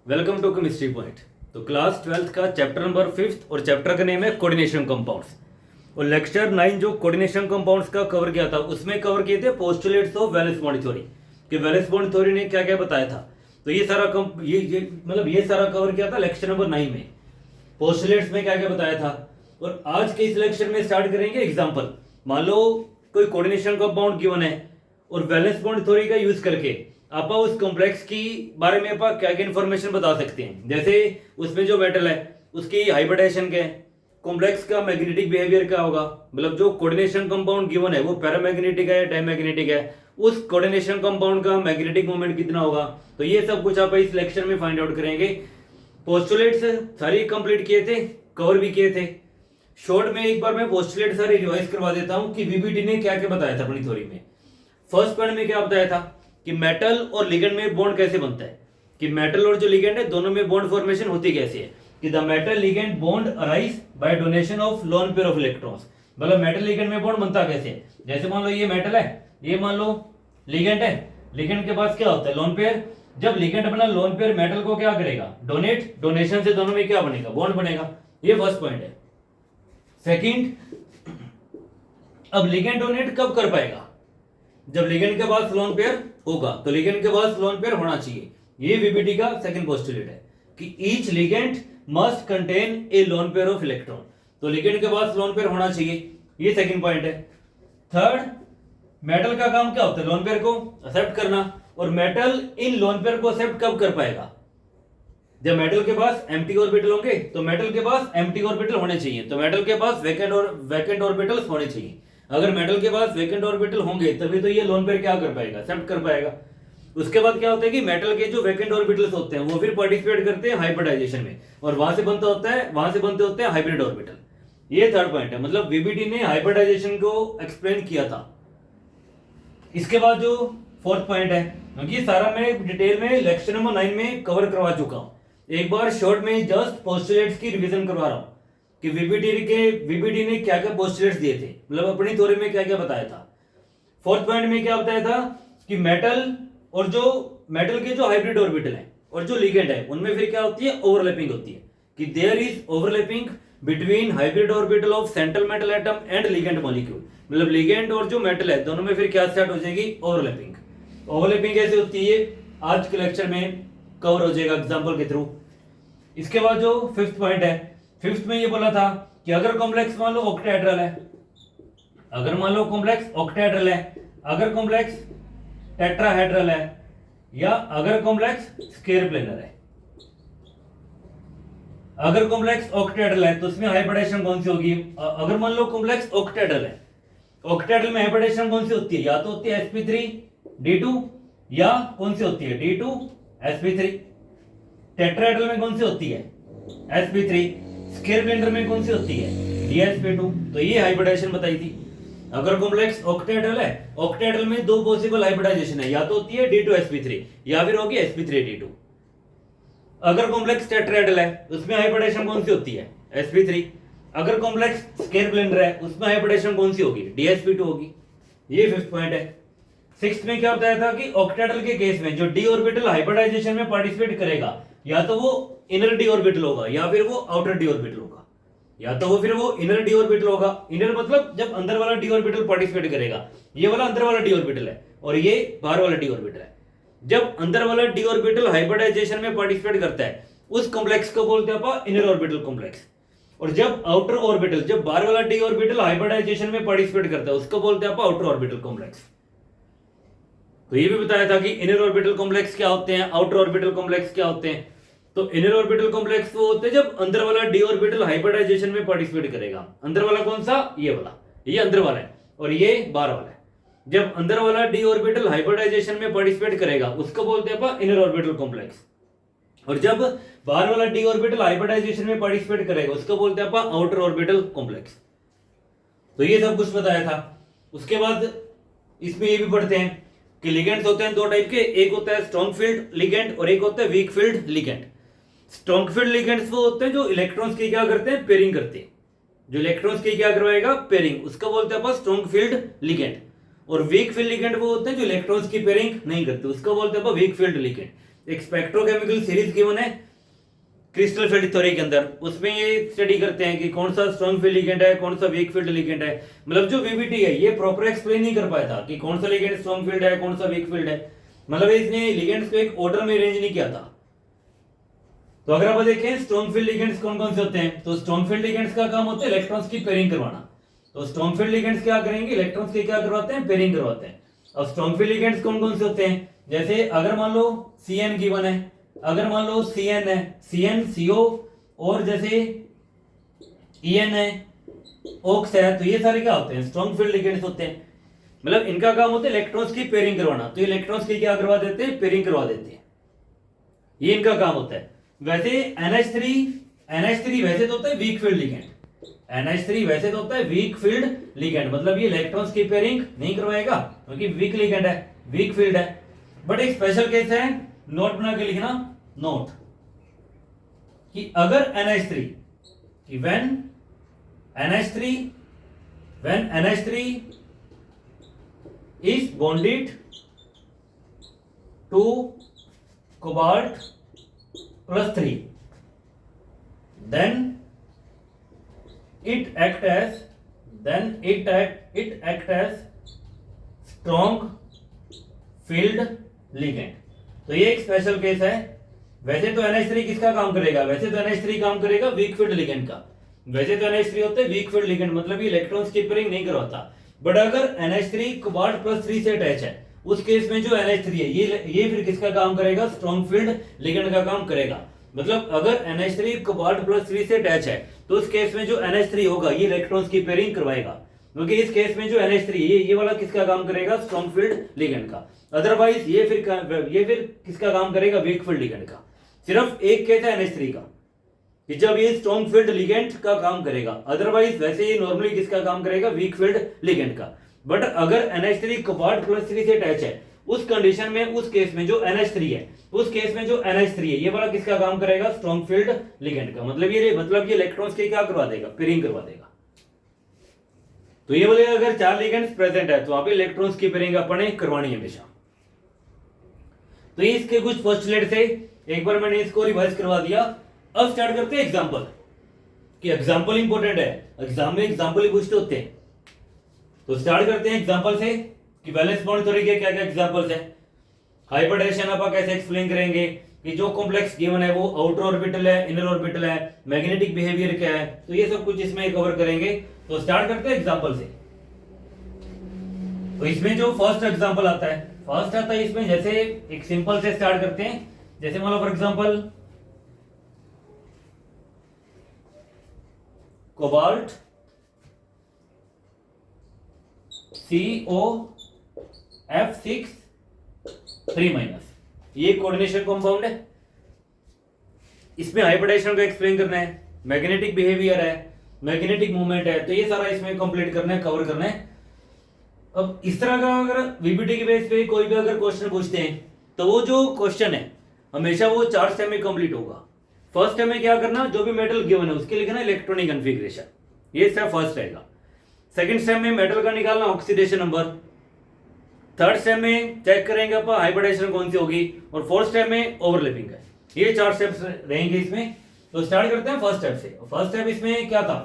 Welcome to chemistry point. तो class 12th का chapter number 5th और चैप्टर का नेम है कोऑर्डिनेशन कंपाउंड्स। और लेक्चर 9 जो कोऑर्डिनेशन कंपाउंड्स का कवर किया था उसमें कवर किए थे postulates of valence bond theory कि वैलेंस बॉन्ड थ्योरी ने क्या क्या बताया था। तो ये सारा ये सारा कवर किया था लेक्चर नंबर 9 में। पोस्टुलेट्स में क्या क्या बताया था। और आज के इस लेक्चर में स्टार्ट करेंगे एग्जाम्पल। मान लो कोई कोऑर्डिनेशन कंपाउंड गिवन है और वैलेंस बॉन्ड थ्योरी का यूज करके आप उस कॉम्प्लेक्स की बारे में आप क्या क्या इन्फॉर्मेशन बता सकते हैं। जैसे उसमें जो मेटल है उसकी हाइब्रिडाइजेशन क्या है, कॉम्प्लेक्स का मैग्नेटिक बिहेवियर क्या होगा, मतलब जो कोऑर्डिनेशन कंपाउंड गिवन है वो पैरामैग्नेटिक है या डायमैग्नेटिक है, उस कोऑर्डिनेशन कंपाउंड का मैग्नेटिक मोमेंट कितना होगा। तो ये सब कुछ आप इस लेक्चर में फाइंड आउट करेंगे। पोस्टुलेट्स सारी कंप्लीट किए थे, कवर भी किए थे। शॉर्ट में एक बार मैं पोस्टुलेट सारे रिवाइज करवा देता हूं कि वीबीटी ने क्या क्या बताया था अपनी थ्योरी में। फर्स्ट पॉइंट में क्या बताया था कि मेटल और लिगेंड में बॉन्ड कैसे बनता है, कि मेटल और जो लिगेंड है दोनों में बॉन्ड फॉर्मेशन होती कैसे है, कि the metal ligand bond arise by donation of lone pair of electrons. मतलब मेटल लिगेंड में बॉन्ड बनता कैसे है। जैसे मान लो ये मेटल है, ये मान लो लिगेंड है, लिगेंड के पास क्या होता है लोन पेयर। जब लिगेंड बना लोन पेयर मेटल को क्या करेगा डोनेट, डोनेशन से दोनों में क्या बनेगा बॉन्ड बनेगा। ये फर्स्ट पॉइंट है। सेकंड, अब लिगेंड डोनेट कब कर पाएगा, जब लिगेंड के पास लोन पेयर होगा। तो लिगेंड के पास लोन पेयर होना चाहिए। ये वीबीटी का सेकंड पोस्टुलेट है कि each ligand must contain a loan pair of electron. तो लिगेंड के पास लोन पेयर होना चाहिए, ये सेकंड पॉइंट है। थर्ड, मेटल का काम क्या होता है लोन पेयर को एक्सेप्ट करना, और मेटल इन लोन पेयर को एक्सेप्ट कब कर पाएगा, जब मेटल के पास एम्प्टी ऑर्बिटल होंगे। तो मेटल के पास एम्प्टी ऑर्बिटल होने चाहिए, तो मेटल के पास वैकेंट ऑर्बिटल्स होने चाहिए। अगर मेटल के पास वैकेंट ऑर्बिटल होंगे तभी तो ये लोन पेयर क्या कर पाएगा एक्सेप्ट कर पाएगा। उसके बाद क्या होता है कि मेटल के जो वैकेंट ऑर्बिटल्स होते हैं वो फिर पार्टिसिपेट करते हैं हाइब्रिडाइजेशन में, और वहां से बनते होते हैं हाइब्रिड ऑर्बिटल। ये थर्ड पॉइंट है, मतलब वीबीटी ने हाइब्रिडाइजेशन को एक्सप्लेन किया था। इसके बाद जो फोर्थ पॉइंट है, क्योंकि सारा मैं डिटेल में लेक्चर नंबर 9 में कवर करवा चुका हूं, एक बार शॉर्ट में जस्ट पोस्टुलेट्स की रिवीजन करवा रहा हूं कि वीबीटी ने क्या क्या पोस्टुलेट्स दिए थे, मतलब अपनी थ्योरी में क्या क्या बताया था। फोर्थ पॉइंट में क्या बताया था कि मेटल और जो मेटल के जो हाइब्रिड ऑर्बिटल है और जो लिगेंड है उनमें फिर क्या होती है ओवरलैपिंग होती है, कि there is overlapping between hybrid orbital of central metal atom and ligand molecule. मतलब लिगेंड और जो मेटल है दोनों में फिर क्या स्टार्ट हो जाएगी ओवरलैपिंग। ओवरलैपिंग कैसे होती है आज के लेक्चर में कवर हो जाएगा एग्जांपल के थ्रू। इसके बाद जो फिफ्थ पॉइंट है, फिफ्थ में ये बोला था कि अगर कॉम्प्लेक्स मान लो ऑक्टाहेड्रल है, अगर मान लो कॉम्प्लेक्स ऑक्टाहेड्रल है, अगर कॉम्प्लेक्स टेट्राहेड्रल है, या अगर कॉम्प्लेक्स स्क्वायर प्लेनर है। अगर कॉम्प्लेक्स ऑक्टाहेड्रल है तो उसमें हाइब्रिडाइजेशन कौन सी होगी। अगर मान लो कॉम्प्लेक्स ऑक्टाहेड्रल है, ऑक्टाहेड्रल में हाइब्रिडाइजेशन कौन सी होती है, या तो होती है sp3d2 या कौन सी होती है d2sp3। टेट्राहेड्रल में कौन सी होती है sp3, स्क्वायर प्लेनर में कौन सी होती है dsp2। तो ये हाइब्रिडाइजेशन बताई थी। अगर कॉम्प्लेक्स ऑक्टाहेड्रल है, ऑक्टाहेड्रल में दो पॉसिबल हाइब्रिडाइजेशन है, या तो होती है d2sp3 या फिर होगी sp3d2। अगर कॉम्प्लेक्स टेट्राहेड्रल है उसमें हाइब्रिडाइजेशन कौन सी होती है sp3। अगर कॉम्प्लेक्स स्क्वायर प्लेनर है उसमें हाइब्रिडाइजेशन कौन सी होगी dsp2 होगी। ये फिफ्थ पॉइंट है। सिक्स्थ में क्या बताया था कि ऑक्टाहेड्रल के केस में जो d ऑर्बिटल हाइब्रिडाइजेशन में पार्टिसिपेट करेगा या तो वो इनर d ऑर्बिटल होगा या फिर वो आउटर d ऑर्बिटल होगा, या तो वो फिर वो इनर d ऑर्बिटल होगा। इनर मतलब जब अंदर वाला d ऑर्बिटल पार्टिसिपेट करेगा, ये वाला अंदर वाला d ऑर्बिटल है और ये बाहर वाला d ऑर्बिटल है। जब अंदर वाला d ऑर्बिटल हाइब्रिडाइजेशन में पार्टिसिपेट करता है उस कॉम्प्लेक्स को बोलते हैं अपन इनर ऑर्बिटल कॉम्प्लेक्स। और जब आउटर ऑर्बिटल, जब बाहर वाला d ऑर्बिटल हाइब्रिडाइजेशन में पार्टिसिपेट करता है उसको बोलते हैं अपन आउटर ऑर्बिटल कॉम्प्लेक्स। तो ये भी बताया था कि इनर ऑर्बिटल कॉम्प्लेक्स क्या होते हैं, आउटर ऑर्बिटल कॉम्प्लेक्स क्या होते हैं। तो इनर ऑर्बिटल कॉम्प्लेक्स वो होते हैं जब अंदर वाला d ऑर्बिटल हाइब्रिडाइजेशन में पार्टिसिपेट करेगा। अंदर वाला कौन सा, ये वाला, ये अंदर वाला है और ये बाहर वाला है। जब अंदर वाला d ऑर्बिटल हाइब्रिडाइजेशन में पार्टिसिपेट करेगा उसको बोलते हैं अपन इनर ऑर्बिटल कॉम्प्लेक्स, और जब बाहर वाला d ऑर्बिटल हाइब्रिडाइजेशन में पार्टिसिपेट करेगा उसको बोलते हैं अपन आउटर ऑर्बिटल कॉम्प्लेक्स। तो ये सब कुछ बताया था। उसके बाद इसमें ये भी पढ़ते हैं कि लिगेंड्स होते हैं दो टाइप के, एक होता है स्ट्रॉन्ग फील्ड लिगेंड और एक होता है weak field ligand. Strong field ligands वो होते हैं जो इलेक्ट्रॉन्स की क्या करते हैं पेयरिंग करते हैं, जो इलेक्ट्रॉन्स की क्या करवाएगा पेयरिंग, उसका बोलते हैं अपन स्ट्रॉन्ग फील्ड लिगेंड। और वीक फील्ड लिगेंड वो होते हैं जो इलेक्ट्रॉन्स की पेयरिंग नहीं करते, उसका बोलते हैं अपन वीक फील्ड लिगेंड। एक स्पेक्ट्रोकेमिकल सीरीज गिवन है क्रिस्टल फील्ड थ्योरी के अंदर, उसमें ये स्टडी करते हैं कि कौन सा स्ट्रॉन्ग फील्ड लिगेंड है, कौन सा वीक फील्ड लिगेंड है। मतलब जो वीबीटी है ये प्रॉपर एक्सप्लेन नहीं कर पाया था कि कौन सा लिगेंड स्ट्रॉन्ग फील्ड है, कौन सा वीक फील्ड है। मतलब इसने लिगेंड्स को एक ऑर्डर में अरेंज नहीं किया था। तो अगर आप देखें स्ट्रॉन्ग फील्ड लिगेंड्स कौन कौन से होते हैं, तो स्ट्रॉन्ग फील्ड लिगेंड्स का काम होता है इलेक्ट्रॉन्स की पेयरिंग करवाना। तो स्ट्रॉन्ग फील्ड लिगेंड्स क्या करेंगे, इलेक्ट्रॉन्स की क्या करवाते हैं, पेयरिंग करवाते हैं। अब स्ट्रॉन्ग फील्ड लिगेंड्स कौन कौन से होते हैं, जैसे अगर मान लो CN गिवन है, अगर मान लो CN है, CN CO और जैसे EN है, OX है, तो ये सारे क्या होते हैं, स्ट्रॉन्ग फील्ड लिगेंड्स होते हैं। मतलब इनका काम होता है इलेक्ट्रॉन्स की पेयरिंग करवाना। तो इलेक्ट्रॉन्स की क्या करवा देते हैं, पेयरिंग करवा देते हैं, ये इनका काम होता है। वैसे NH3 वैसे तो होता है वीक फील्ड लिगेंड, NH3 वैसे तो होता है वीक फील्ड लिगेंड, मतलब ये इलेक्ट्रॉन्स की पेयरिंग नहीं करवाएगा क्योंकि वीक लिगेंड है, वीक फील्ड है। बट एक स्पेशल केस है, नोट बना के लिखना, नोट कि अगर NH3 कि when NH3 is bonded to cobalt +3, then it act as strong field ligand। तो ये एक स्पेशल केस है। वैसे तो NH3 किसका काम करेगा, वैसे तो NH3 काम करेगा वीक फील्ड लिगेंड का। वैसे तो NH3 होते हैं वीक फील्ड लिगेंड, मतलब ये इलेक्ट्रॉन्स की पेयरिंग नहीं करवाता। बट अगर NH3 कोबाल्ट +3 से अटैच है, उस केस में जो NH3 है ये फिर किसका काम करेगा, स्ट्रॉन्ग फील्ड लिगेंड का काम करेगा। मतलब अगर NH3 कोबाल्ट +3 से अटैच है तो उस केस में जो NH3 होगा ये इलेक्ट्रॉन्स की पेयरिंग करवाएगा, क्योंकि इस केस में जो NH3 ये वाला किसका काम करेगा, स्ट्रॉन्ग फील्ड लिगेंड का। अदरवाइज ये फिर किसका काम करेगा, वीक फील्ड लिगेंड का। सिर्फ एक केस है NH3 का कि जब ये स्ट्रॉन्ग फील्ड लिगेंड का काम करेगा, अदरवाइज वैसे ये नॉर्मली किसका काम करेगा, वीक फील्ड लिगेंड का। बट अगर NH3 कोबाल्ट +3 से अटैच है, उस कंडीशन में उस केस में जो NH3 है, उस केस में जो NH3 है ये वाला किसका काम करेगा, स्ट्रॉन्ग फील्ड लिगेंड का। मतलब ये इलेक्ट्रॉन्स के क्या करवा देगा, पेयरिंग करवा देगा। तो ये बोलेगा अगर 4 लिगेंड्स प्रेजेंट है तो वहां पे इलेक्ट्रॉन्स की पेयरिंग अपने करवानी है हमेशा। तो ये इसके कुछ पोस्टुलेट थे, एक बार मैंने इसको रिवाइज करवा दिया। अब स्टार्ट करते हैं एग्जांपल, कि एग्जांपल इंपॉर्टेंट है, एग्जाम में एग्जांपल ही पूछते होते हैं। तो स्टार्ट करते हैं एग्जांपल से कि वैलेंस बॉन्ड थ्योरी के क्या क्या एग्जांपल्स हैं। हाइब्रिडेशन आप कैसे एक्सप्लेन करेंगे कि जो कॉम्प्लेक्स गिवन है वो आउटर ऑर्बिटल है, इनर ऑर्बिटल है, मैग्नेटिक बिहेवियर क्या है, तो ये सब कुछ इसमें कवर करेंगे। तो स्टार्ट करते हैं एग्जांपल से। तो इसमें जो फर्स्ट एग्जांपल आता है इसमें, जैसे एक सिंपल से स्टार्ट करते हैं। जैसे मान लो फॉर एग्जांपल कोबाल्ट COF6 3-, ये कोऑर्डिनेशन कंपाउंड है। इसमें हाइब्रिडेशन को एक्सप्लेन करना है, मैग्नेटिक बिहेवियर है, मैग्नेटिक मूवमेंट है, तो ये सारा इसमें कंप्लीट करना है, कवर करना है। अब इस तरह का अगर वीबीटी के बेस पे कोई भी अगर क्वेश्चन पूछते हैं तो वो जो क्वेश्चन है हमेशा वो 4 स्टेप में कंप्लीट होगा। फर्स्ट स्टेप में क्या करना, जो भी मेटल गिवन है उसके लिखना इलेक्ट्रॉनिक कॉन्फ़िगरेशन, ये स्टेप फर्स्ट रहेगा। सेकंड स्टेप में मेटल का निकालना ऑक्सीडेशन नंबर। थर्ड स्टेप में चेक करेंगे अपन हाइब्रिडेशन कौन सी होगी, और फोर्थ स्टेप में ओवरलैपिंग है। ये 4 स्टेप्स रहेंगे इसमें। तो स्टार्ट करते हैं फर्स्ट स्टेप से। फर्स्ट स्टेप इसमें क्या था,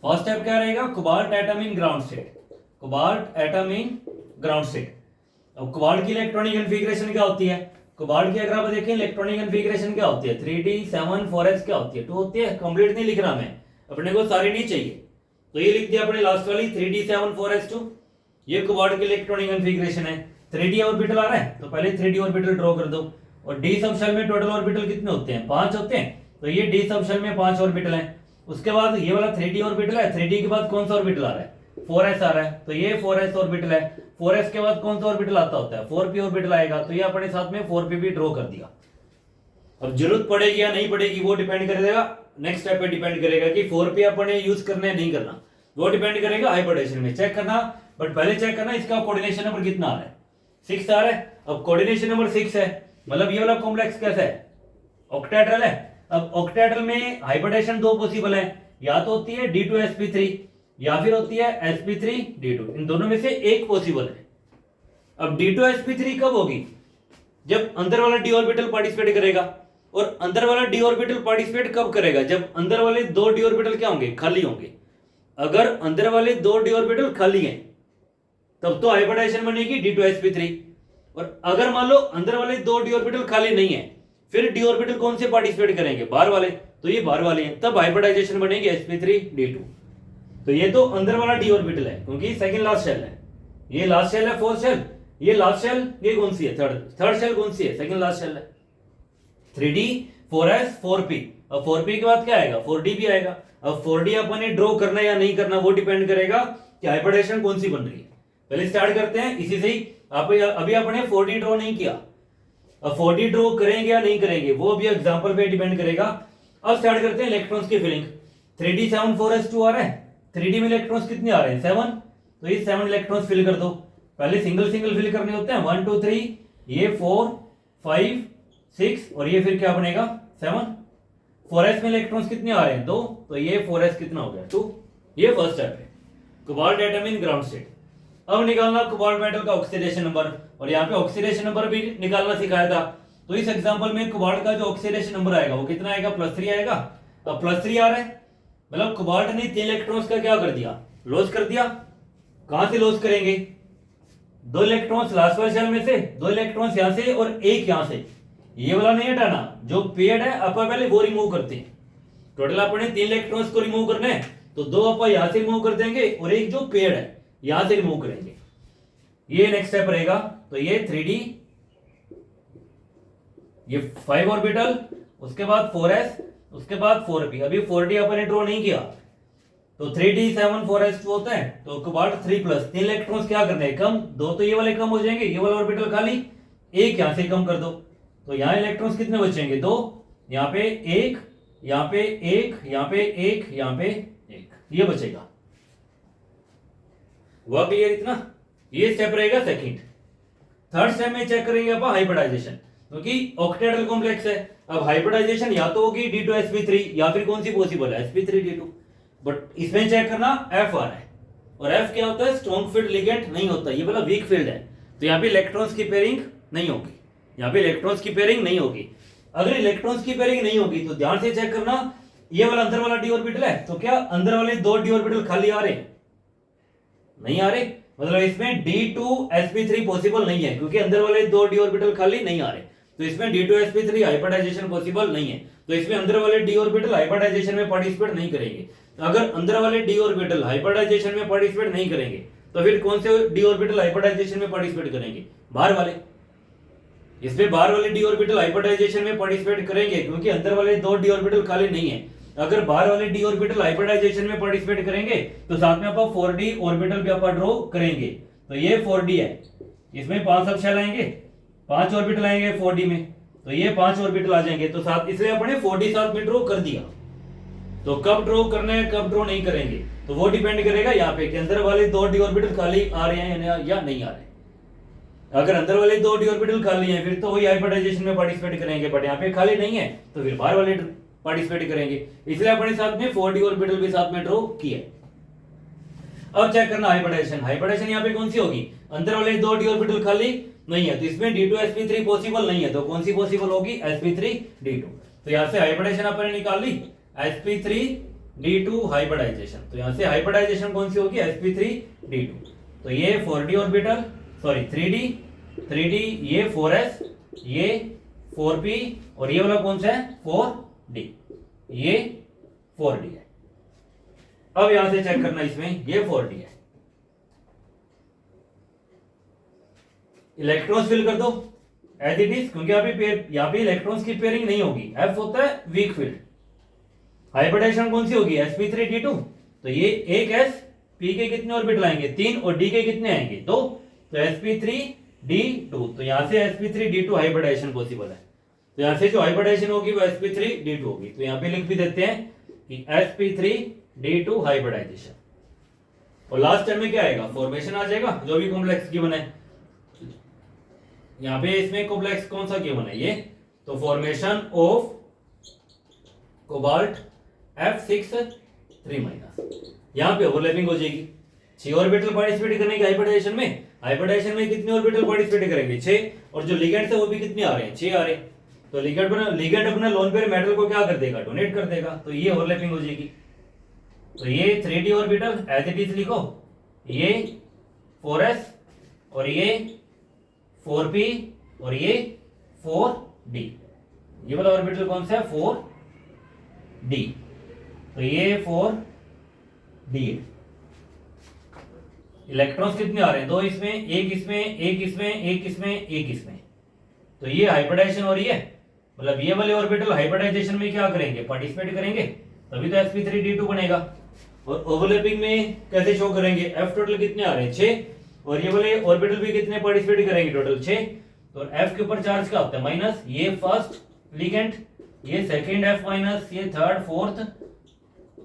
फर्स्ट स्टेप क्या रहेगा, cobalt atom in ground state, cobalt atom in ground state. अब कोबाल्ट की इलेक्ट्रॉनिक कॉन्फ़िगरेशन क्या होती है, कोबाल्ट की अगर आप देखें इलेक्ट्रॉनिक कॉन्फ़िगरेशन क्या होती है, 3d7 4s क्या होती है, 2 होती है। कंप्लीट नहीं लिख रहा मैं, अपने को सारी नहीं चाहिए, तो ये लिख दिया अपने लास्ट वाली 3d7 4s2। ये कोबाल्ट की इलेक्ट्रॉनिक कॉन्फ़िगरेशन है। 3d ऑर्बिटल आ रहा है तो पहले 3d ऑर्बिटल ड्रॉ कर दो, और d सब शेल में टोटल ऑर्बिटल कितने होते हैं, 5 होते हैं, तो ये d सब शेल में 5 ऑर्बिटल हैं। उसके बाद ये वाला 3d ऑर्बिटल है, 3d के बाद कौन सा ऑर्बिटल आ रहा है, 4s आ रहा है, तो ये 4s ऑर्बिटल है। 4s के बाद कौन सा ऑर्बिटल आता होता है, 4p ऑर्बिटल आएगा, तो ये अपने साथ में 4p भी ड्रॉ कर दिया। अब जरूरत पड़ेगी या नहीं पड़ेगी वो डिपेंड करेगा, नेक्स्ट स्टेप पे डिपेंड करेगा कि 4p अपने यूज करना है नहीं करना, वो डिपेंड करेगा हाइब्रिडेशन में। चेक करना, बट पहले चेक करना इसका कोऑर्डिनेशन नंबर कितना आ रहा है, 6 आ रहा है। अब कोऑर्डिनेशन नंबर 6 है, मतलब ये वाला कॉम्प्लेक्स कैसा है, ऑक्टेट्रल है। अब ऑक्टेट्रल में हाइब्रिडेशन 2 पॉसिबल है, या तो होती है D2sp3 या फिर होती है sp3d2, इन दोनों में से एक पॉसिबल है। अब D2sp3 कब होगी, जब अंदर वाला डी ऑर्बिटल पार्टिसिपेट करेगा। और अंदर वाला डी ऑर्बिटल पार्टिसिपेट कब करेगा? जब अंदर वाले दो डी ऑर्बिटल क्या होंगे? खाली होंगे। अगर अंदर वाले दो डी ऑर्बिटल खाली हैं तब तो हाइब्रिडाइजेशन बनेगी D2sp3। और अगर मान लो अंदर वाले दो डी ऑर्बिटल खाली नहीं है, फिर डी ऑर्बिटल कौन से पार्टिसिपेट करेंगे? बाहर वाले। तो ये बाहर वाले हैं, तब हाइब्रिडाइजेशन बनेगी sp3d2। तो ये तो अंदर वाला डी ऑर्बिटल है क्योंकि सेकंड लास्ट शेल है। ये लास्ट शेल है, फोर्थ शेल, ये लास्ट शेल, ये कौन सी है? थर्ड शेल कौन सी है? सेकंड लास्ट शेल है। 3d 4s 4p। अब 4p के बाद क्या आएगा? 4d भी आएगा। अब 4d अपन ने ड्रॉ करना या नहीं करना वो डिपेंड करेगा कि हाइब्रिडाइजेशन कौन सी बन रही है। पहले स्टार्ट करते हैं इसी से ही। अभी अपने 4d ड्रॉ नहीं किया, अब 4d ड्रॉ करेंगे या नहीं करेंगे वो अभी एग्जांपल पे डिपेंड करेगा। अब स्टार्ट करते हैं इलेक्ट्रॉन्स की फिलिंग। 3d 7 4s2 आ रहा है। 3d में इलेक्ट्रॉन्स कितने आ रहे हैं? 7। तो ये 7 इलेक्ट्रॉन्स फिल कर दो। पहले सिंगल सिंगल फिल करने होते हैं। 1 2 3, ये 4 5 6 और ये फिर क्या बनेगा? 7। 4s में इलेक्ट्रॉन्स कितने आ रहे हैं? 2। तो ये 4s कितना हो गया? 2। ये फर्स्ट स्टेप है, cobalt atom in ground state. अब निकालना कोबाल्ट मेटल का ऑक्सीडेशन नंबर, और यहाँ पे ऑक्सीडेशन नंबर भी निकालना सिखाया था। तो इस एग्जांपल में कोबाल्ट का जो ऑक्सीडेशन नंबर आएगा वो कितना आएगा? +3 आएगा। अब +3 आ रहा है, मतलब कोबाल्ट ने 3 इलेक्ट्रॉन्स का क्या कर दिया? लॉस कर दिया। कहां से लॉस करेंगे? 2 इलेक्ट्रॉन्स लास्ट वाले शेल में से, 2 इलेक्ट्रॉन्स यहां से और एक यहां से। ये वाला नहीं हटाना, जो पेड है अपन पहले वो रिमूव करते हैं। टोटल अपने 3 इलेक्ट्रॉन्स को रिमूव करना है, तो 2 अपन यहां से रिमूव कर देंगे और एक जो पेड है यहां से रिमूव करेंगे। ये नेक्स्ट स्टेप रहेगा। तो ये 3d, ये 5 ऑर्बिटल, उसके बाद 4s, उसके बाद 4p। अभी 4d अपन ने ड्रॉ नहीं किया, तो 3d 7 4s2 होता है। तो कोबाल्ट 3+, 3 इलेक्ट्रॉन्स क्या करने हैं? कम। 2 तो ये वाले कम हो जाएंगे, ये वाला ऑर्बिटल खाली, एक यहां से कम कर दो। तो यहां इलेक्ट्रॉन्स कितने बचेंगे? 2। यहां पे 1, यहां पे 1, यहां पे 1, यहां पे 1, ये बचेगा। हुआ क्लियर इतना? ये स्टेप रहेगा सेकंड। थर्ड स्टेप में चेक करेंगे अपन हाइब्रिडाइजेशन, क्योंकि ऑक्टेहेड्रल कॉम्प्लेक्स है। अब हाइब्रिडाइजेशन या तो होगी D2sp3 या फिर कौन सी पॉसिबल है? sp3d2। बट इसमें चेक करना F आ रहा है, और F क्या होता है? स्ट्रॉन्ग फील्ड लिगेंड नहीं होता, ये वाला वीक फील्ड है। तो यहाँ पे इलेक्ट्रॉन्स की पेयरिंग नहीं होगी, यहाँ पे इलेक्ट्रॉन्स की पेयरिंग नहीं होगी। अगर इलेक्ट्रॉन्स की पेयरिंग नहीं होगी तो ध्यान से चेक करना, ये वाला अंदर वाला डी ऑर्बिटल है, तो क्या अंदर वाले 2 डी ऑर्बिटल खाली आ रहे हैं? नहीं आ रहे, मतलब इसमें D2sp3 पॉसिबल नहीं है, क्योंकि अंदर वाले 2 डी ऑर्बिटल खाली नहीं आ रहे। तो इसमें D2sp3 हाइब्रिडाइजेशन पॉसिबल नहीं है। तो इसमें अंदर वाले डी ऑर्बिटल हाइब्रिडाइजेशन में पार्टिसिपेट नहीं करेंगे। अगर अंदर वाले डी ऑर्बिटल हाइब्रिडाइजेशन में पार्टिसिपेट नहीं करेंगे तो फिर कौन से डी ऑर्बिटल हाइब्रिडाइजेशन में पार्टिसिपेट करेंगे? बाहर वाले। इसमें बाहर वाले डी ऑर्बिटल हाइब्रिडाइजेशन में पार्टिसिपेट करेंगे क्योंकि अंदर वाले 2 डी ऑर्बिटल खाली नहीं है। अगर बाहर वाले डी ऑर्बिटल हाइब्रिडाइजेशन में पार्टिसिपेट करेंगे तो साथ में अपन 4d ऑर्बिटल भी अपन ड्रॉ करेंगे। तो ये 4d है, इसमें 5 सब शेल आएंगे, 5 ऑर्बिटल आएंगे 4d में, तो ये 5 ऑर्बिटल आ जाएंगे। तो साथ इसलिए अपने 4d साथ में ड्रॉ कर दिया। तो कब ड्रॉ करना है कब ड्रॉ नहीं करेंगे तो वो डिपेंड करेगा यहाँ पे कि अंदर वाले 2 डी ऑर्बिटल खाली आ रहे हैं या नहीं आ रहे। अगर अंदर वाले 2 डी ऑर्बिटल खाली हैं फिर तो वही हाइब्रिडाइजेशन में पार्टिसिपेट करेंगे, बट यहाँ पे खाली नहीं है तो फिर बाहर वाले पार्टिसिपेट करेंगे। इसलिए अपने साथ में 4d ऑर्बिटल भी साथ में ड्रॉ किए। अब चेक करना हाइब्रिडाइजेशन। हाइब्रिडाइजेशन यहाँ पे कौन सी होगी? अंदर वाले 2 डी ऑर्बिटल खाली नहीं है, तो इसमें D2sp3 पॉसिबल नहीं है, तो कौन सी पॉसिबल होगी? sp3d2। तो यहाँ से हाइब्रिडाइजेशन अपन ने निकाल ली, sp3d2 हाइब्रिडाइजेशन। तो यहाँ से हाइब्रिडाइजेशन कौन सी होगी? sp3d2। तो ये 4d ऑर्बिटल, सॉरी 3d, ये 4s, ये 4p और ये वाला कौन सा है? 4d, ये 4d है। अब यहां से चेक करना, इसमें ये 4d है। इलेक्ट्रॉन्स फिल कर दो एज इट इज, क्योंकि यहाँ पे इलेक्ट्रॉन्स की पेयरिंग नहीं होगी। F होता है वीक फील्ड। हाइब्रिडाइजेशन कौन सी होगी? sp3d2। तो ये एक s, p के कितने ऑर्बिटल आएंगे? 3 और d के कितने आएंगे? 2। तो sp3d2, तो यहां से sp3d2 हाइब्रिडाइजेशन पॉसिबल है। तो यहां से जो हाइब्रिडाइजेशन होगी वो sp3d2 होगी। तो यहां पे लिख भी देते हैं कि sp3d2 हाइब्रिडाइजेशन। और लास्ट टाइम में क्या आएगा? फॉर्मेशन आ जाएगा, जो भी कॉम्प्लेक्स गिवन है। यहां पे इसमें कॉम्प्लेक्स कौन सा गिवन है? ये तो फॉर्मेशन ऑफ कोबाल्ट F6 3-। यहां पे ओवरलैपिंग हो जाएगी। 6 ऑर्बिटल पार्टिसिपेट करने के हाइब्रिडाइजेशन में, हाइब्रिडाइजेशन में कितने ऑर्बिटल पार्टिसिपेट करेंगे 6, और जो लिगेंड्स है वो भी कितने आ रहे हैं 6 आ रहे हैं। तो लिगेंड अपना लोन पेयर मेटल को क्या कर देगा डोनेट कर देगा, तो ये ओवरलैपिंग हो जाएगी। तो ये 3d orbital as it is लिखो, ये 4s और ये 4p और ये 4d, ये वाला ऑर्बिटल कौन सा है 4d, तो ये 4d। इलेक्ट्रॉन्स कितने आ रहे हैं 2 इसमें, एक इसमें, एक इसमें, एक इसमें, एक इसमें। तो ये हाइब्रिडाइजेशन हो रही है, मतलब ये वाले ऑर्बिटल हाइब्रिडाइजेशन में क्या करेंगे पार्टिसिपेट करेंगे, तभी तो sp3d2 बनेगा। और ओवरलैपिंग में कैसे शो करेंगे, f टोटल कितने आ रहे हैं 6, और ये वाले ऑर्बिटल भी कितने पार्टिसिपेट करेंगे टोटल 6। तो f के ऊपर चार्ज क्या होता है माइनस, ये फर्स्ट लिगेंड, ये सेकंड f माइनस, ये थर्ड फोर्थ,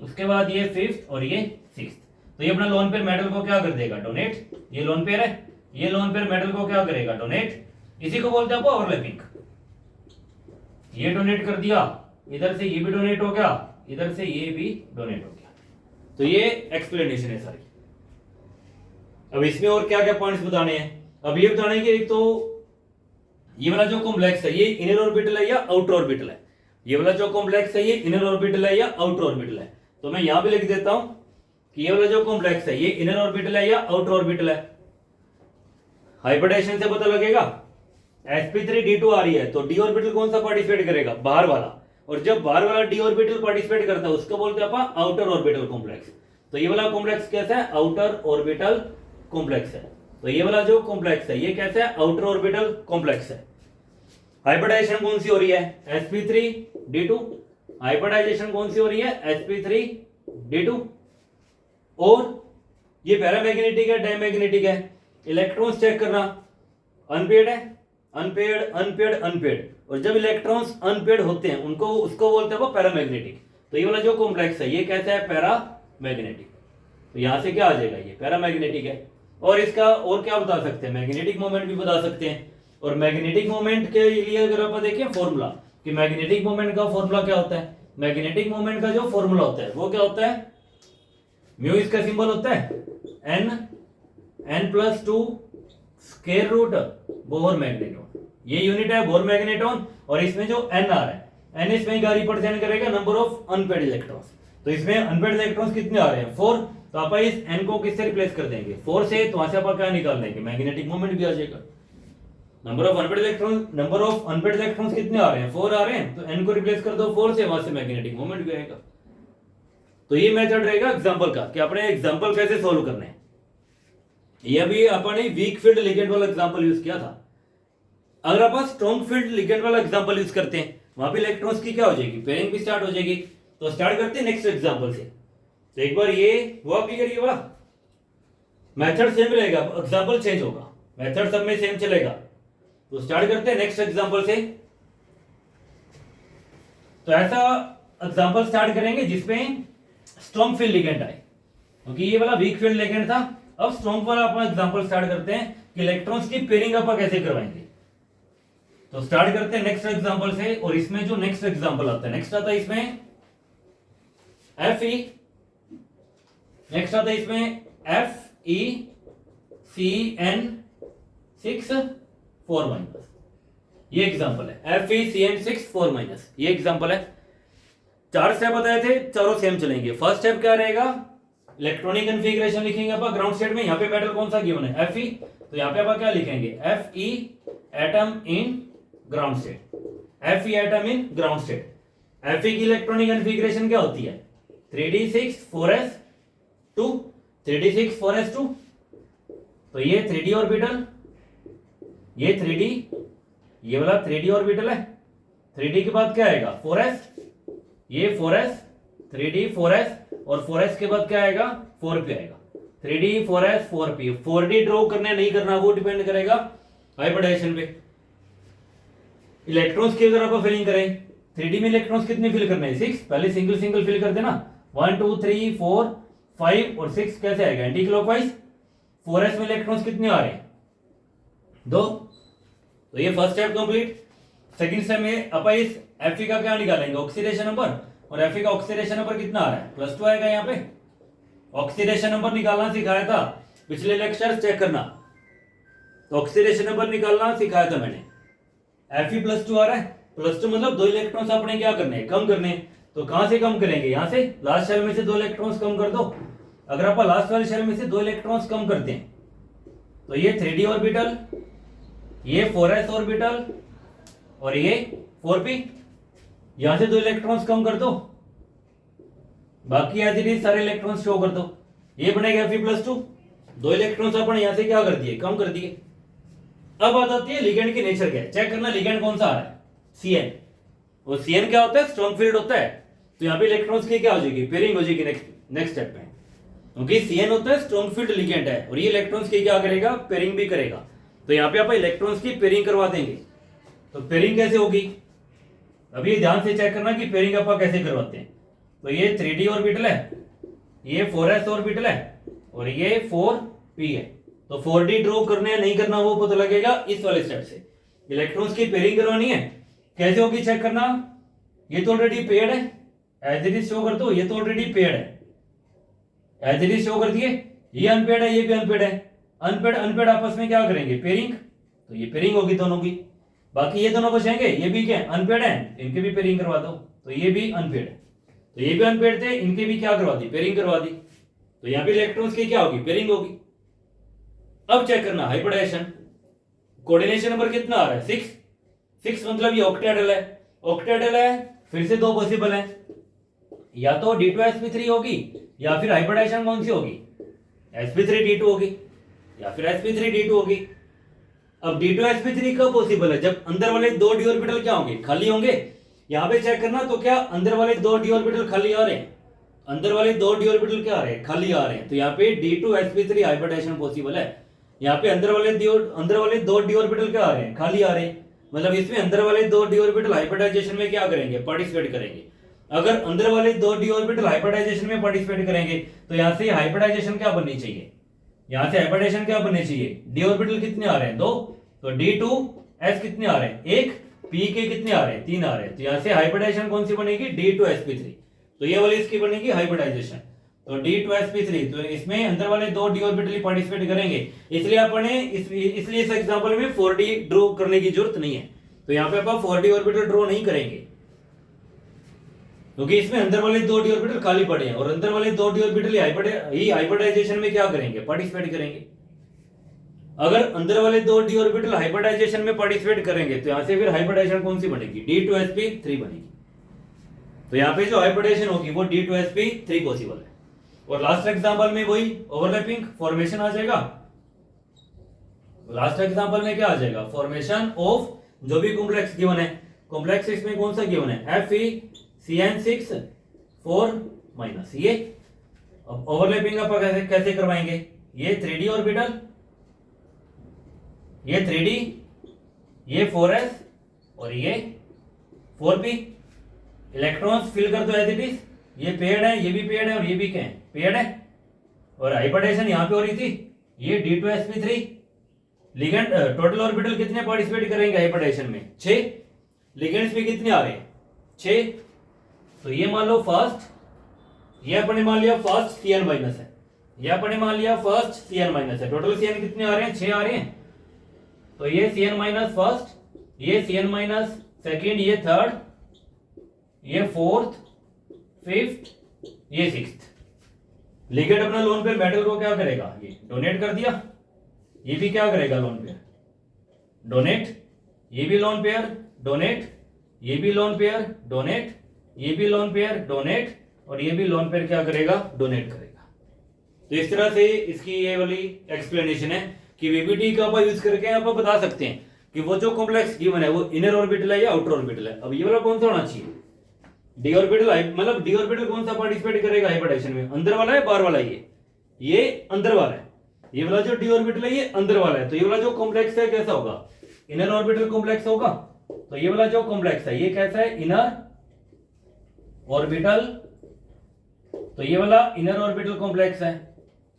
उसके बाद ये फिफ्थ और ये सिक्स्थ। तो ये अपना लोन पेयर मेटल को क्या कर देगा डोनेट, ये लोन पेयर है, ये लोन पेयर मेटल को क्या करेगा डोनेट, इसी को बोलते हैं ओवरलैपिंग। ये डोनेट कर दिया, इधर से ये भी डोनेट हो गया, इधर से ये भी डोनेट हो गया। तो ये एक्सप्लेनेशन है सारी। अब इसमें और क्या क्या पॉइंट्स बताने हैं, अब ये बताने हैं कि एक तो ये वाला जो कॉम्प्लेक्स है ये इनर ऑर्बिटल है या आउटर ऑर्बिटल है, ये वाला जो कॉम्प्लेक्स है ये इनर ऑर्बिटल है या आउटर ऑर्बिटल है। तो मैं यहां पे लिख देता हूं कि ये वाला जो कॉम्प्लेक्स है ये इनर ऑर्बिटल है या आउटर ऑर्बिटल है। हाइब्रिडाइजेशन से पता लगेगा, sp3d2 आ रही है तो डी ऑर्बिटल कौन सा पार्टिसिपेट करेगा बाहर वाला, और जब बाहर वाला डी ऑर्बिटल पार्टिसिपेट करता है उसको बोलते हैं अपन आउटर ऑर्बिटल कॉम्प्लेक्स। तो ये वाला कॉम्प्लेक्स कैसा है आउटर ऑर्बिटल कॉम्प्लेक्स है। तो ये वाला जो कॉम्प्लेक्स है ये कैसा है आउटर ऑर्बिटल कॉम्प्लेक्स है। हाइब्रिडाइजेशन कौन सी हो रही है sp3d2, हाइब्रिडाइजेशन कौन सी हो रही है sp3d2। और ये पैरामैग्नेटिक है डायमैग्नेटिक है, इलेक्ट्रॉन्स चेक करना, अनपेड है, अनपेड अनपेड अनपेड, और जब इलेक्ट्रॉन्स अनपेड होते हैं उनको उसको बोलते हैं वो पैरामैग्नेटिक। तो ये वाला जो कॉम्प्लेक्स है ये कैसा है पैरामैग्नेटिक, तो यहां से क्या आ जाएगा ये पैरामैग्नेटिक है। और इसका और क्या बता सकते हैं मैग्नेटिक मोमेंट भी बता सकते हैं। और मैग्नेटिक मोमेंट के लिए अगर आप देखें फॉर्मूला कि मैग्नेटिक मोमेंट का फॉर्मूला क्या होता है, मैग्नेटिक मोमेंट का जो फॉर्मूला होता है वो क्या होता है, म्यू इसका सिंबल होता है n+2 square root Bohr magneton, ये यूनिट है बोर मैग्नेटॉन। और इसमें जो n आ रहा है n इसमें क्या रिप्रेजेंट करेगा नंबर ऑफ अनपेड इलेक्ट्रॉन्स। तो इसमें अनपेड इलेक्ट्रॉन्स कितने आ रहे हैं 4, तो आप इस n को किससे रिप्लेस कर देंगे 4 से, तो वहां से आप क्या निकाल लेंगे मैग्नेटिक मोमेंट भी आ जाएगा। नंबर ऑफ अनपेड इलेक्ट्रॉन्स कितने आ रहे हैं 4 आ रहे हैं, तो n को रिप्लेस कर दो 4 से, वहां से मैग्नेटिक मोमेंट भी आएगा। तो ये मेथड रहेगा एग्जांपल का कि अपने एग्जांपल कैसे सॉल्व करने हैं। ये अभी अपने वीक फील्ड लिगेंड वाला एग्जांपल यूज किया था। अगर आप स्ट्रॉन्ग फील्ड लिगेंड वाला एग्जांपल यूज करते हैं वहां पे इलेक्ट्रॉन्स की क्या हो जाएगी पेयरिंग भी स्टार्ट हो जाएगी। तो स्टार्ट करते हैं नेक्स्ट एग्जांपल से। तो एक बार ये वो आप क्लियर, ये वाला मेथड सेम रहेगा, एग्जांपल चेंज होगा, मेथड सब में सेम चलेगा। तो स्टार्ट करते हैं नेक्स्ट एग्जांपल से। तो ऐसा एग्जांपल स्टार्ट करेंगे जिसमें स्ट्रॉन्ग फील्ड लिगेंड आए, क्योंकि ये वाला वीक फील्ड लिगेंड था। अब स्ट्रॉन्ग वाला अपन एग्जांपल स्टार्ट करते हैं कि इलेक्ट्रॉन्स की पेयरिंग अपन कैसे करवाएंगे। तो स्टार्ट करते हैं नेक्स्ट एग्जांपल से। और इसमें जो नेक्स्ट एग्जांपल आता है, नेक्स्ट आता है इसमें Fe, नेक्स्ट आता है इसमें FeCN6 4-, ये एग्जांपल है FeCN6 4-, ये एग्जांपल है। 4 स्टेप बताए थे, चारों सेम चलेंगे। फर्स्ट स्टेप क्या रहेगा, इलेक्ट्रॉनिक कॉन्फ़िगरेशन लिखेंगे अपन ग्राउंड स्टेट में। यहाँ पे मेटल कौन सा गिवन है Fe, तो यहाँ पे अपन क्या लिखेंगे Fe atom in ground state, Fe atom in ground state. Fe की इलेक्ट्रॉनिक कॉन्फ़िगरेशन क्या होती है 3d6 4s2, 3d6 4s2। तो ये 3d ऑर्बिटल, ये 3d, ये वाला 3d ऑर्बिटल है। 3d के बाद क्या आएगा 4s, ये 4s, 3d 4s, और 4s के बाद क्या आएगा 4p आएगा। 3d 4s 4p, 4d draw करना नहीं करना वो डिपेंड करेगा हाइब्रिडाइजेशन पे। इलेक्ट्रॉन्स की अगर आप फिलिंग करें 3d में इलेक्ट्रॉन्स कितने फिल करने हैं 6, पहले सिंगल सिंगल फिल कर देना 1 2 3 4 5 और 6 कैसे आएगा एंटी क्लॉकवाइज। 4s में इलेक्ट्रॉन्स कितने आ रहे हैं 2। तो ये first step complete. Second step में अपन इस Fe का क्या निकालेंगे ऑक्सीडेशन नंबर, और Fe का ऑक्सीडेशन नंबर कितना आ रहा है +2 आएगा। यहाँ पे ऑक्सीडेशन नंबर निकालना सिखाया था पिछले लेक्चर, चेक करना। तो ऑक्सीडेशन नंबर निकालना सिखाया था मैंने। Fe+2 आ रहा है, +2 मतलब 2 इलेक्ट्रॉन्स अपने क्या करने हैं, कम करने हैं। तो कहां से कम करेंगे, यहां से लास्ट शेल में से 2 इलेक्ट्रॉन्स कम कर दो। अगर आप लास्ट वाले शेल में से 2 इलेक्ट्रॉन्स कम करते हैं तो ये 3d ऑर्बिटल, ये 4s ऑर्बिटल और ये 4p, यहां से 2 इलेक्ट्रॉन्स कम कर दो, बाकी एज इट इज सारे इलेक्ट्रॉन्स शो कर दो। ये बनेगा Fe+2, 2 इलेक्ट्रॉन्स अपन यहां से क्या कर दिए, कम कर दिए। अब बात आती है लिगेंड की नेचर क्या है, चेक करना लिगेंड कौन सा आ रहा है, Cn। और Cn क्या होता है, स्ट्रॉन्ग फील्ड होता है। तो यहाँ पे इलेक्ट्रॉन्स की क्या हो जाएगी, पेयरिंग हो जाएगी नेक्स्ट स्टेप में, क्योंकि Cn होता है स्ट्रॉन्ग फील्ड लिगेंड है और ये इलेक्ट्रॉन्स की क्या करेगा, पेयरिंग भी करेगा। तो यहाँ पे आप इलेक्ट्रॉन्स की पेयरिंग करवा देंगे। तो पेयरिंग कैसे होगी, अभी ध्यान से चेक करना कि पेयरिंग आप कैसे करवाते हैं। तो ये 3d ऑर्बिटल है, ये 4s ऑर्बिटल है और ये 4p है। तो 4d ड्रॉ करना है नहीं करना वो पता लगेगा इस वाले स्टेप से। इलेक्ट्रॉन्स की पेयरिंग करवानी है, कैसे होगी चेक करना। ये तो ऑलरेडी पेयर्ड है, एज इट इज शो कर दो, ये तो ऑलरेडी पेयर्ड है, एज इट इज शो कर दिए। ये अनपेयर्ड है, ये भी अनपेयर्ड है, अनपेयर्ड अनपेयर्ड आपस में क्या करेंगे, पेयरिंग। तो ये पेयरिंग होगी दोनों की। बाकी ये दोनों बचेंगे, ये भी क्या अनपेयर्ड है, इनके भी पेयरिंग करवा दो। तो ये भी अनपेयर्ड है, तो ये भी अनपेयर्ड थे, इनके भी क्या करवा दी, पेयरिंग करवा दी। तो यहाँ पे इलेक्ट्रॉन्स की क्या होगी, पेयरिंग होगी। अब चेक करना हाइब्रिडाइजेशन, कोऑर्डिनेशन नंबर कितना आ रहा है, 6 मतलब ये ऑक्टेडल है। ऑक्टेडल है, फिर से 2 पॉसिबल है, या तो D2sp3 होगी या फिर हाइब्रिडाइजेशन कौन सी होगी, sp3d2 होगी या फिर sp3d2 होगी। अब D2sp3 कब पॉसिबल है, जब अंदर वाले 2 d ऑर्बिटल क्या होंगे, खाली होंगे। यहां पे चेक करना, तो क्या अंदर वाले 2 d ऑर्बिटल खाली आ रहे हैं, अंदर वाले 2 d ऑर्बिटल क्या आ रहे हैं, खाली आ रहे हैं। तो यहाँ पे D2sp3 हाइब्रिडाइजेशन पॉसिबल है। यहाँ पे अंदर वाले 2 d ऑर्बिटल क्या आ रहे हैं, खाली आ रहे हैं, मतलब इसमें अंदर वाले 2 d ऑर्बिटल हाइब्रिडाइजेशन में क्या करेंगे, पार्टिसिपेट करेंगे। अगर अंदर वाले 2 d ऑर्बिटल हाइब्रिडाइजेशन में पार्टिसिपेट करेंगे तो यहाँ से हाइब्रिडाइजेशन क्या बननी चाहिए, यहाँ से हाइब्रिडाइजेशन क्या बननी चाहिए, d ऑर्बिटल कितने आ रहे हैं, 2। तो D2s कितने आ रहे हैं, 1, p के कितने आ रहे हैं, 3 आ रहे हैं। तो यहाँ से हाइब्रिडाइजेशन कौन सी बनेगी, D2sp3। तो ये वाली इसकी बनेगी हाइब्रिडाइजेशन, तो D2sp3। तो इसमें अंदर वाले 2 d ऑर्बिटल पार्टिसिपेट करेंगे, इसलिए आपने इसलिए इस एग्जांपल में 4d ड्रॉ करने की जरूरत नहीं है। तो यहाँ पे आप 4d ऑर्बिटल ड्रॉ नहीं करेंगे, क्योंकि इसमें अंदर वाले 2 d ऑर्बिटल खाली पड़े हैं और अंदर वाले 2 d ऑर्बिटल ही हाइब्रिडाइजेशन में क्या करेंगे, पार्टिसिपेट करेंगे। अगर अंदर वाले 2 d ऑर्बिटल हाइब्रिडाइजेशन में पार्टिसिपेट करेंगे तो यहां से फिर हाइब्रिडाइजेशन कौन सी बनेगी, D2sp3 बनेगी। तो यहाँ पे जो हाइब्रिडाइजेशन होगी वो D2sp3 पॉसिबल है। और लास्ट एग्जांपल में वही ओवरलैपिंग फॉर्मेशन आ जाएगा। लास्ट एग्जांपल में क्या आ जाएगा, फॉर्मेशन ऑफ जो भी कॉम्प्लेक्स गिवन है। कॉम्प्लेक्स इसमें कौन सा गिवन है, FeCN6 4 ये। अब ओवरलैपिंग आप कैसे करवाएंगे, ये 3d ऑर्बिटल, ये 3d, ये 4s और ये 4p। इलेक्ट्रॉन्स फिल कर दो एज इट इज, ये पेयर्ड है, ये भी पेयर्ड है और ये भी क्या है, पेयर्ड है। और हाइब्रिडाइजेशन यहां पे हो रही थी, ये D2sp3। लिगेंड टोटल ऑर्बिटल कितने पार्टिसिपेट करेंगे हाइब्रिडाइजेशन में, 6। लिगेंड्स भी कितने आ रहे हैं, 6। तो ये मान लो फर्स्ट, ये अपने मान लिया फर्स्ट Cn माइनस है, ये अपने मान लिया फर्स्ट Cn माइनस है। टोटल Cn कितने आ रहे हैं, 6 आ रहे हैं। तो ये Cn माइनस फर्स्ट, ये Cn माइनस सेकेंड, ये थर्ड, ये फोर्थ, फिफ्थ, ये सिक्स्थ। लिगेंड अपना लोन पेयर मेटल को क्या करेगा, ये डोनेट कर दिया, ये भी क्या करेगा, लोन पेयर डोनेट, ये भी लोन पेयर डोनेट, ये भी लोन पेयर डोनेट, ये भी लोन पेयर डोनेट और ये भी लोन पेयर क्या करेगा, डोनेट करेगा। तो इस तरह से इसकी ये वाली एक्सप्लेनेशन है कि वीबीटी का आप यूज करके आप बता सकते हैं कि वो जो कॉम्प्लेक्स गिवन है वो इनर ऑर्बिटल है या आउटर ऑर्बिटल है। अब ये वाला कौन सा होना चाहिए, डी ऑर्बिटल, मतलब डी ऑर्बिटल कौन सा पार्टिसिपेट करेगा हाइब्रिडाइजेशन में, अंदर वाला है बाहर वाला, ये अंदर वाला है। ये वाला जो डी ऑर्बिटल है ये अंदर वाला है। तो ये वाला जो कॉम्प्लेक्स है कैसा होगा, इनर ऑर्बिटल कॉम्प्लेक्स होगा। तो ये वाला जो कॉम्प्लेक्स है ये कैसा है, इनर ऑर्बिटल। तो ये वाला इनर ऑर्बिटल कॉम्प्लेक्स है।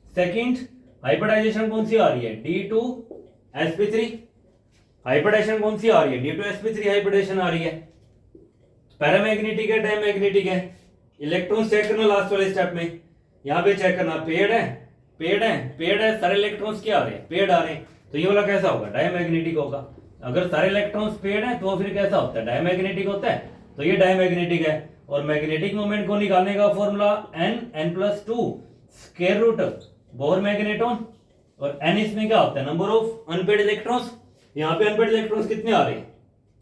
सेकंड हाइब्रिडाइजेशन कौन सी आ रही है, D2sp3। हाइब्रिडाइजेशन कौन सी आ रही है, D2sp3 हाइब्रिडाइजेशन आ रही है। पैरामैग्नेटिक है, डायमैग्नेटिक है। इलेक्ट्रॉन चेक करना लास्ट वाले स्टेप में, यहां पे चेक करना पेयर्ड है, पेयर्ड है, पेयर्ड है, सारे इलेक्ट्रॉन्स क्या आ रहे हैं, पेयर्ड आ रहे हैं। तो ये वाला कैसा होगा, डायमैग्नेटिक होगा। अगर सारे इलेक्ट्रॉन्स पेड हैं तो फिर कैसा होता है, डायमैग्नेटिक होता है। तो ये डायमैग्नेटिक है। और मैग्नेटिक मोमेंट को निकालने का formula n+2 square root Bohr magneton, और n इसमें क्या होता है, नंबर ऑफ अनपेड इलेक्ट्रॉन्स। यहाँ पे अनपेड इलेक्ट्रॉन्स कितने आ रहे हैं,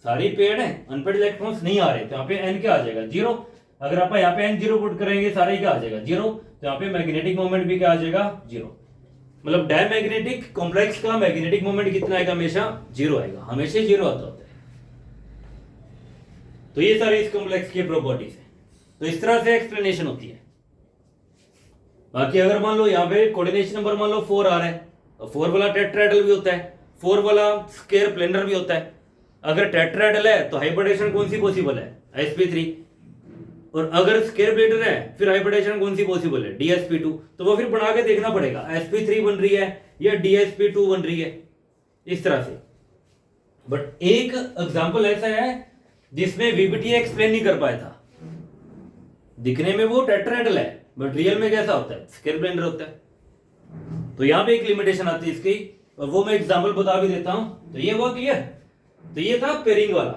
सारी पेड हैं, अनपेड इलेक्ट्रॉन्स नहीं आ रहे, तो यहाँ पे n क्या आ जाएगा, 0। अगर आप यहाँ पे n 0 पुट करेंगे सारे क्या आ जाएगा, 0। तो यहाँ पे मैग्नेटिक मोमेंट भी क्या आ जाएगा, 0। मतलब डायमैग्नेटिक कॉम्प्लेक्स का मैग्नेटिक मोमेंट कितना आएगा, हमेशा 0 आएगा, हमेशा 0 आता होता है। तो ये सारी इस कॉम्प्लेक्स की प्रॉपर्टीज है। तो इस तरह से एक्सप्लेनेशन होती है। बाकी अगर मान लो यहाँ पे कोऑर्डिनेशन नंबर मान लो 4 आ रहा है, तो 4 वाला टेट्राहेड्रल भी होता है, 4 वाला स्क्वायर प्लेनर भी होता है। अगर टेट्राहेड्रल है तो हाइब्रिडेशन कौन सी पॉसिबल है, sp3। और अगर स्क्वायर प्लेनर है फिर हाइब्रिडेशन कौन सी पॉसिबल है, dsp2। तो वो फिर बना के देखना पड़ेगा, sp3 बन रही है या dsp2 बन रही है, इस तरह से। बट एक एग्जांपल ऐसा है जिसमें वीबीटी एक्सप्लेन नहीं कर पाया था। दिखने में वो टेट्राहेड्रल है बट रियल में कैसा होता है, स्क्वायर प्लेनर होता है। तो यहां पे एक लिमिटेशन आती है इसकी, और वो मैं एग्जांपल बता भी देता हूं। तो ये हुआ क्लियर। तो ये था पेयरिंग वाला।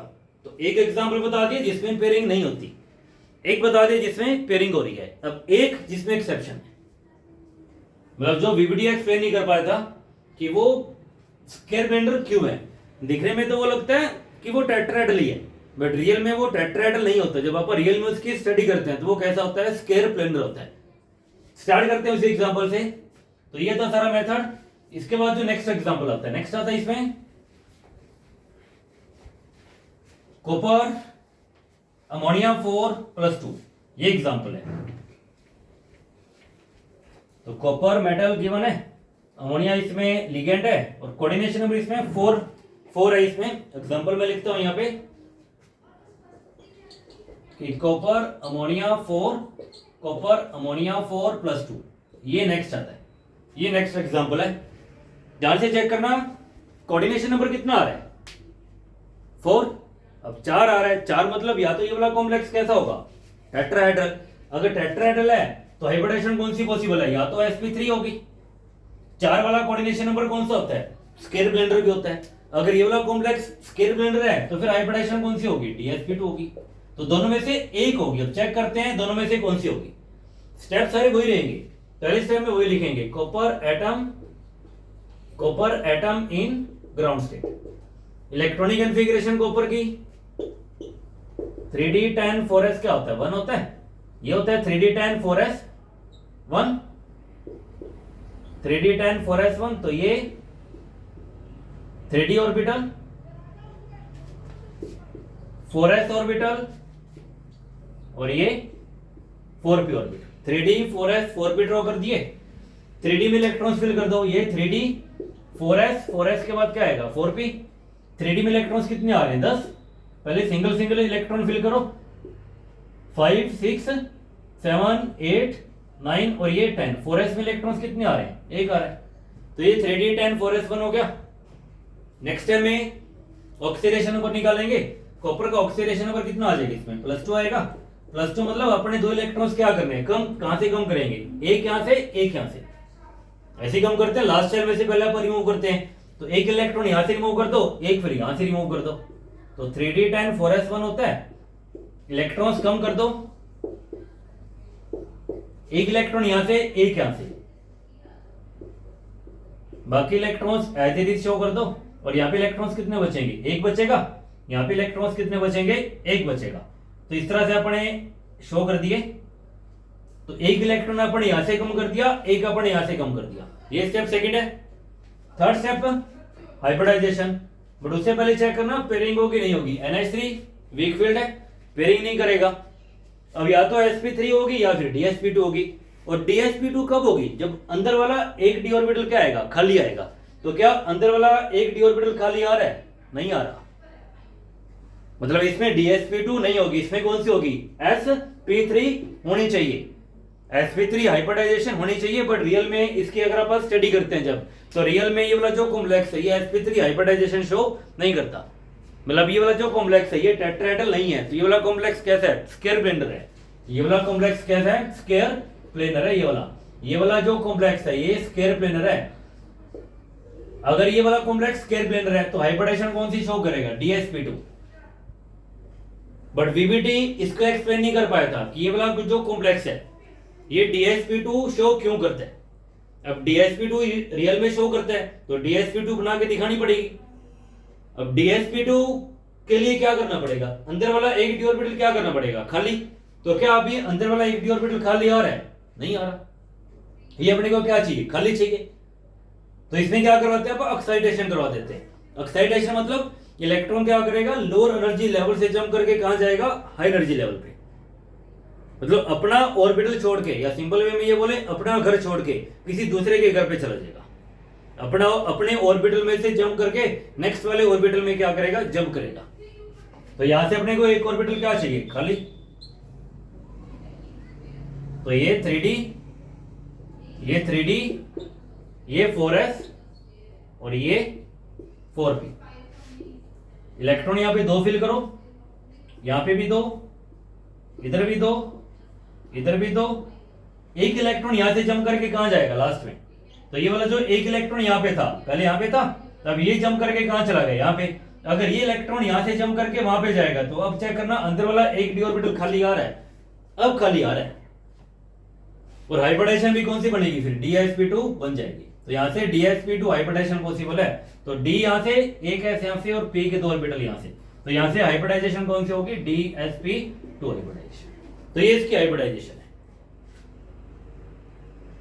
तो एक एग्जांपल बता दिया जिसमें पेयरिंग नहीं होती, एक बता दिया जिसमें पेयरिंग हो रही है, अब एक जिसमें एक्सेप्शन है। मतलब जो वीबीटी एक्सप्लेन नहीं कर पाया था कि वो स्क्वायर प्लेनर क्यों है, दिखने में तो वो लगता है कि वो टेट्राहेड्रल ही है, बट रियल में वो टेट्राहेड्रल नहीं होता। जब आप रियल में उसकी स्टडी करते हैं तो वो कैसा होता है, स्क्वायर प्लेनर होता है। स्टार्ट करते हैं उसी एग्जांपल से। तो ये था सारा मेथड। इसके बाद जो नेक्स्ट एग्जांपल आता है, नेक्स्ट आता है इसमें कॉपर अमोनिया 4+2, ये एग्जांपल है। तो कॉपर मेटल गिवन है, अमोनिया इसमें लिगेंड है, और कोऑर्डिनेशन नंबर इसमें 4 है। इसमें एग्जांपल में लिखता हूं यहाँ पे कि कॉपर अमोनिया 4+2, ये नेक्स्ट आता है, ये नेक्स्ट एग्जांपल है। ध्यान से चेक करना, कोऑर्डिनेशन नंबर कितना आ रहा है, 4। अब 4 आ रहा है, 4 मतलब या तो ये वाला कॉम्प्लेक्स कैसा होगा, टेट्राहेड्रल। अगर टेट्राहेड्रल है तो हाइब्रिडेशन कौन सी पॉसिबल है, या तो sp3 होगी। 4 वाला कोऑर्डिनेशन नंबर कौन सा होता है, स्क्वायर प्लेनर भी होता है। अगर ये वाला कॉम्प्लेक्स स्क्वायर प्लेनर है तो फिर हाइब्रिडेशन कौन सी होगी, dsp2 होगी। तो दोनों में से एक होगी। अब चेक करते हैं दोनों में से कौन सी होगी। स्टेप सारे वही रहेंगे, पहले स्टेप में वही लिखेंगे, copper atom in ground state. Electronic configuration copper की 3d10 4s क्या होता है, 1 होता है। ये होता है 3d10 4s 1, 3d10 4s 1। तो ये 3d ऑर्बिटल, 4s ऑर्बिटल, और ये 4p orbital. 3d 4s 4p draw कर दिए, 3d में इलेक्ट्रॉन्स फिल कर दो। ये 3d 4s के बाद क्या आएगा, 4p। 3d में इलेक्ट्रॉन्स कितने आ रहे हैं, 10। पहले सिंगल सिंगल इलेक्ट्रॉन फिल करो, 5 6 7 8 9 और ये 10। 4s में इलेक्ट्रॉन्स कितने आ रहे हैं, 1 आ रहा है। तो ये 3d10 4s1 हो गया। नेक्स्ट टाइम में ऑक्सीडेशन नंबर निकालेंगे। कॉपर का ऑक्सीडेशन नंबर कितना आ जाएगा, इसमें +2 आएगा। +2 मतलब अपने 2 इलेक्ट्रॉन्स क्या करने हैं, कम। कहां से कम करेंगे, एक यहां से एक यहां से, ऐसे कम करते हैं। लास्ट टाइम में से पहले आप रिमूव करते हैं, तो एक इलेक्ट्रॉन यहां से रिमूव कर दो, एक फिर यहां से रिमूव कर दो। तो 3d10 4s1 होता है, इलेक्ट्रॉन्स कम कर दो, एक इलेक्ट्रॉन यहां से एक यहां से, बाकी electrons as it is show कर दो। और यहाँ पे इलेक्ट्रॉन्स कितने बचेंगे, एक बचेगा। यहाँ पे इलेक्ट्रॉन्स कितने बचेंगे, एक बचेगा। तो इस तरह से अपने शो कर दिए। तो एक इलेक्ट्रॉन अपन यहां से कम कर दिया, एक अपन यहां से कम कर दिया। ये स्टेप सेकंड है। थर्ड स्टेप हाइब्रिडाइजेशन, बट उससे पहले चेक करना पेयरिंग होगी नहीं होगी। NH3 वीक फील्ड है, पेयरिंग नहीं करेगा। अब या तो sp3 होगी या फिर dsp2 होगी। और dsp2 कब होगी, जब अंदर वाला एक d ऑर्बिटल क्या आएगा, खाली आएगा। तो क्या अंदर वाला एक d ऑर्बिटल खाली आ रहा है, नहीं आ रहा, मतलब इसमें dsp2 नहीं होगी। इसमें कौन सी होगी, sp3 होनी चाहिए। sp3 हाइब्रिडाइजेशन होनी चाहिए, बट रियल में इसकी अगर आप स्टडी करते हैं जब, तो रियल में ये वाला जो कॉम्प्लेक्स है ये sp3 हाइब्रिडाइजेशन शो नहीं करता। मतलब ये वाला जो कॉम्प्लेक्स है ये टेट्राहेड्रल नहीं है। तो ये वाला कॉम्प्लेक्स कैसा है, स्क्वायर प्लेनर है। ये वाला कॉम्प्लेक्स कैसा है, स्क्वायर प्लेनर है। ये वाला जो कॉम्प्लेक्स है ये स्क्वायर प्लेनर है। अगर ये वाला कॉम्प्लेक्स स्केल प्लेनर है तो हाइपरटेंशन कौन सी शो करेगा, DsP2। बट VBT इसको एक्सप्लेन नहीं कर पाया था कि ये वाला जो कॉम्प्लेक्स है ये DsP2 शो क्यों करता है। अब DsP2 रियल में शो करता है तो DsP2 बना के दिखानी पड़ेगी। अब DsP2 के लिए क्या करना पड़ेगा, अंदर वाला एक d ऑर्बिटल क्या करना पड़ेगा, खाली। तो क्या अभी अंदर वाला एक d ऑर्बिटल खाली आ रहा है, नहीं आ रहा। ये अपने को क्या चाहिए, खाली चाहिए। तो इसमें क्या करवाते हैं, आप एक्साइटेशन करवा देते हैं। एक्साइटेशन मतलब इलेक्ट्रॉन क्या करेगा, लोअर एनर्जी लेवल से जंप करके कहां जाएगा, हाई एनर्जी लेवल पे। मतलब अपना ऑर्बिटल छोड़ के, या सिंपल वे में ये बोले अपना घर छोड़ के किसी दूसरे के घर पे चला जाएगा। अपने ऑर्बिटल में से जंप करके नेक्स्ट वाले ऑर्बिटल में क्या करेगा, जंप करेगा। तो यहां से अपने को एक ऑर्बिटल क्या चाहिए, खाली। तो ये 3D, ये 4s और ये 4p। इलेक्ट्रॉन यहां पे दो फिल करो, यहां पे भी दो, इधर भी दो, इधर भी दो। एक इलेक्ट्रॉन यहां से जंप करके कहां जाएगा, लास्ट में। तो ये वाला जो एक इलेक्ट्रॉन यहां पे था, पहले यहां पे था, तब ये जंप करके कहां चला गया, यहां पे। अगर ये इलेक्ट्रॉन यहां से जंप करके वहां पे जाएगा तो अब चेक करना अंदर वाला एक d ऑर्बिटल खाली आ रहा है, अब खाली आ रहा है। और हाइब्रिडाइजेशन भी कौन सी बनेगी, फिर DsP2 बन जाएगी। तो यहां से DsP2 हाइब्रिडाइजेशन पॉसिबल है। तो D यहां से, एक s यहां से और p के दो ऑर्बिटल यहां से। तो यहां से हाइब्रिडाइजेशन कौन सी होगी, DsP2 हाइब्रिडाइजेशन। तो ये इसकी हाइब्रिडाइजेशन है।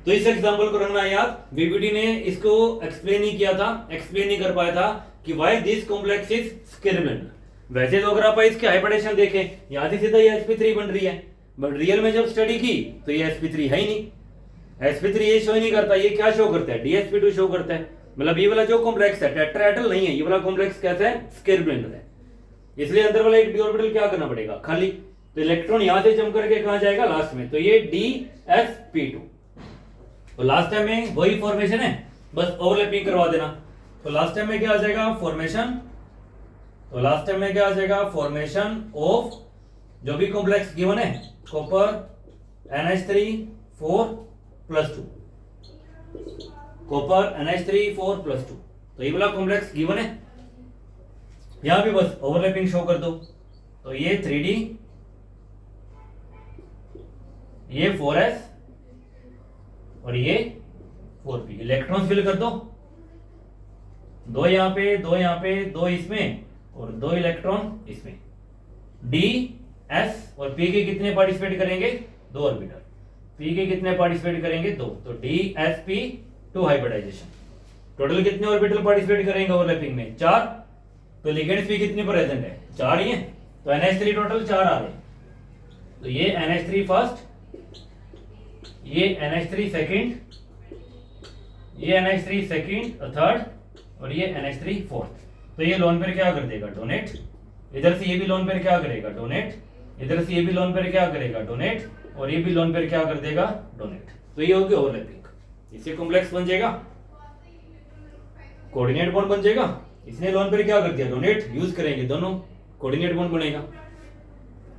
तो इस एग्जांपल को रखना याद, VBT ने इसको एक्सप्लेन नहीं किया था, एक्सप्लेन नहीं कर पाया था कि why this complex is scalar planar. वैसे तो अगर आप इसके हाइब्रिडाइजेशन देखें, यहां से सीधा ये sp3 बन रही है, बट रियल में जब स्टडी की तो ये sp3 है ही नहीं। sp3 ये शो ही नहीं करता, ये क्या शो करता है, DsP2 शो करता है। मतलब ये वाला जो कॉम्प्लेक्स है टेट्राहेड्रल नहीं है, ये वाला कॉम्प्लेक्स कैसा है, स्केलर प्लेनर है। इसलिए अंदर वाला एक d ऑर्बिटल क्या करना पड़ेगा, खाली। तो इलेक्ट्रॉन यहां से जंप करके कहां जाएगा, लास्ट में। तो ये DsP2। तो लास्ट टाइम में वही फॉर्मेशन है, बस ओवरलैपिंग करवा देना। तो लास्ट टाइम में क्या आ जाएगा, फॉर्मेशन। तो लास्ट टाइम में क्या आ जाएगा, फॉर्मेशन ऑफ जो भी कॉम्प्लेक्स गिवन है, कॉपर NH3 4+2, कॉपर NH3 4+2। तो ये वाला कॉम्प्लेक्स गिवन है, यहां भी बस ओवरलैपिंग शो कर दो। तो ये 3D, ये 4s और ये 4p। इलेक्ट्रॉन्स फिल कर दो, दो यहां पे, दो यहां पे, दो इसमें और दो इलेक्ट्रॉन इसमें। D, S और p के कितने पार्टिसिपेट करेंगे, दो ऑर्बिटल। p के कितने पार्टिसिपेट करेंगे, दो। तो DsP2 हाइब्रिडाइजेशन। टोटल कितने ऑर्बिटल पार्टिसिपेट करेंगे ओवरलैपिंग में, 4। तो लिगेंड्स p कितने प्रेजेंट है, 4 ही है। तो NH3 टोटल 4 आ रहे। तो ये NH3 फर्स्ट, ये NH3 सेकंड, ये NH3 सेकंड थर्ड और ये NH3 फोर्थ। तो ये लोन पेयर क्या कर देगा, डोनेट। इधर से ये भी लोन पेयर क्या करेगा, डोनेट। इधर से ये भी लोन पेयर क्या करेगा, डोनेट। और ये भी लोन पेयर क्या कर देगा, डोनेट। तो ये होगी ओवरलैपिंग। इससे कॉम्प्लेक्स बन जाएगा, कोऑर्डिनेट बॉन्ड बन जाएगा। इसने लोन पेयर क्या कर दिया, डोनेट। यूज करेंगे दोनों, कोऑर्डिनेट बॉन्ड बनेगा।